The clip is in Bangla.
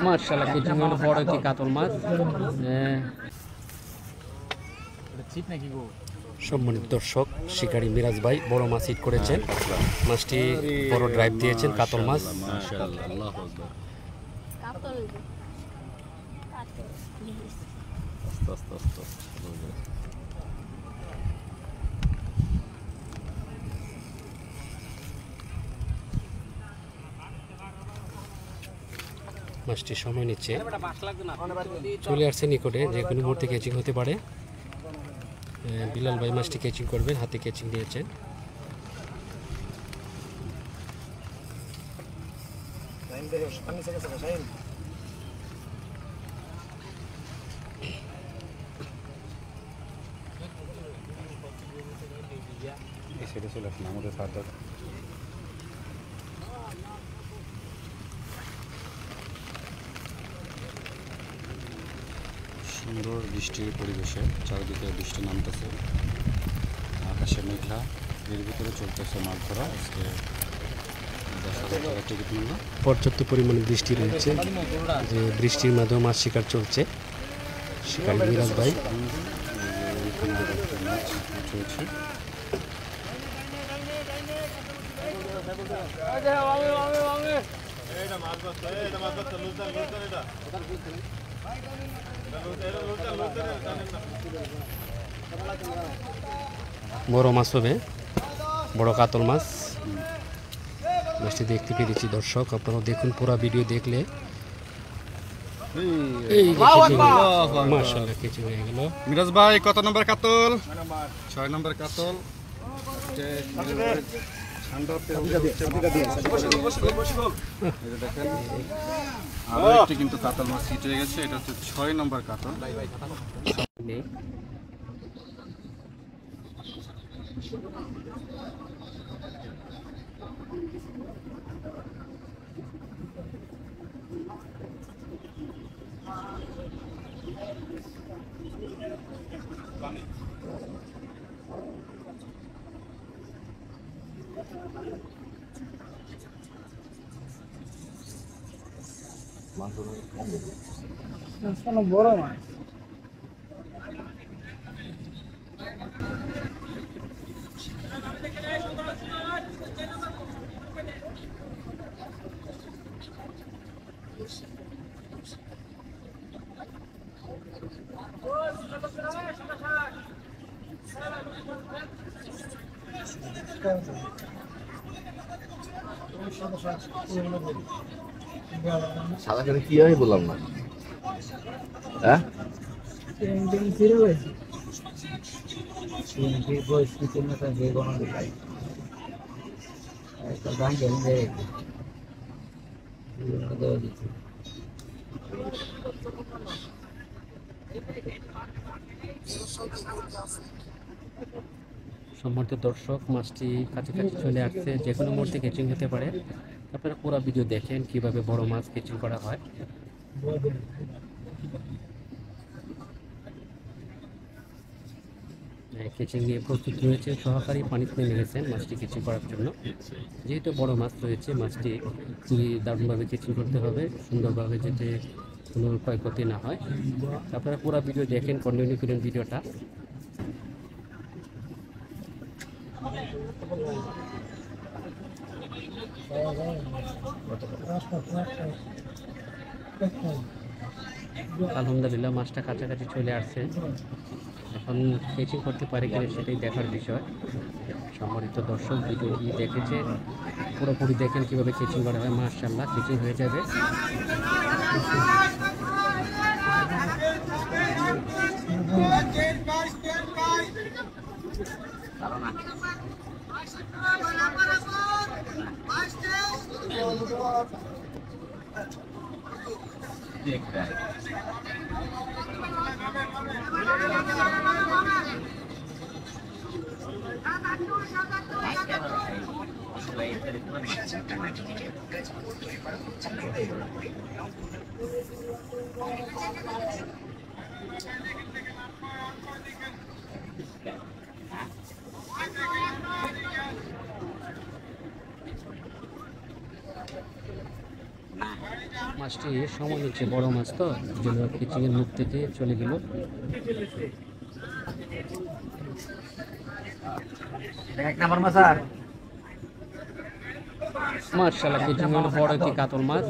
মাশাআল্লাহ কেচিং হলো বড় একটি কাতল মাছ। সম্মানিত দর্শক, শিকারী মিরাজ ভাই বড় মাছ হিট করেছেন। মাছটি বড় ড্রাইভ দিয়েছেন, কাতল মাছ। মাছটি সময় নিচ্ছে, চলে আসছে নিকটে, যে কোনো মুহূর্তে ক্যাচিং হতে পারে। বিলাল ভাই মাছটি ক্যাচিং করবেন, হাতে ক্যাচিং দিয়েছেন। চলে আসলে আমাদের সাথে সুন্দর বৃষ্টির পরিবেশে চারিদিকে বৃষ্টি নামতেছে, আকাশে মেঘলা, এর ভিতরে চলতেছে মাছ ধরা। আজকে 10,000 টাকা টিকিট মূল্য। পর্যাপ্ত পরিমাণে বৃষ্টি রয়েছে, যে বৃষ্টির মাধ্যমে মাছ শিকার চলছে। শিকারী মিরাজ ভাই মাছ চলছে। বড় মাছ হবে, বড় কাতল মাছ। মাছটি দেখতে পেরেছি দর্শক, আপনারা দেখুন পুরো ভিডিও দেখলে। মাশাআল্লাহ কিছু হয়ে গেল। মিরাজ ভাই কত নম্বর কাতল? 6 নম্বর কাতল। দেখেন আরো একটি কিন্তু কাতল মাছ হিট হয়ে গেছে, এটা হচ্ছে 6 নম্বর কাতল। বড় মাছ সাদা করে কি হয় বললাম না। হ্যাঁ সম্মানিত দর্শক, মাছটি কাছাকাছি চলে আসছে, যে কোনো মুহূর্তে ক্যাচিং হতে পারে। আপনারা পুরো ভিডিও দেখেন কিভাবে বড় মাছ ক্যাচিং করা হয়। ক্যাচিং নিয়ে প্রস্তুত রয়েছে, সহকারী পানিতে নেমে গেছেন মাছটি ক্যাচিং করার জন্য। যেহেতু বড় মাছ রয়েছে, মাছটি খুবই দারুণভাবে ক্যাচিং করতে হবে, সুন্দরভাবে, যাতে কোনো ক্ষয়ক্ষতি না হয়। আপনারা পুরো ভিডিও দেখেন, কন্টিনিউ করেন ভিডিওটা। আলহামদুলিল্লাহ মাছটা কাছাকাছি চলে আসছে, এখন ক্যাচিং করতে পারে কিনা সেটাই দেখার বিষয়। সম্মানিত দর্শক, ভিডিওটি দেখেছেন, পুরোপুরি দেখেন কীভাবে ক্যাচিং করা হয়। মাশাআল্লাহ ক্যাচিং হয়ে যাবে। মাছটি সময় নিচ্ছে, বড় মাছ তো যেন কেচিংয়ের মুখ থেকে চলে গেল। এক নাম্বার মাছ আর মাশাআল্লাহ কেচিং হলো বড় একটি কাতল মাছ।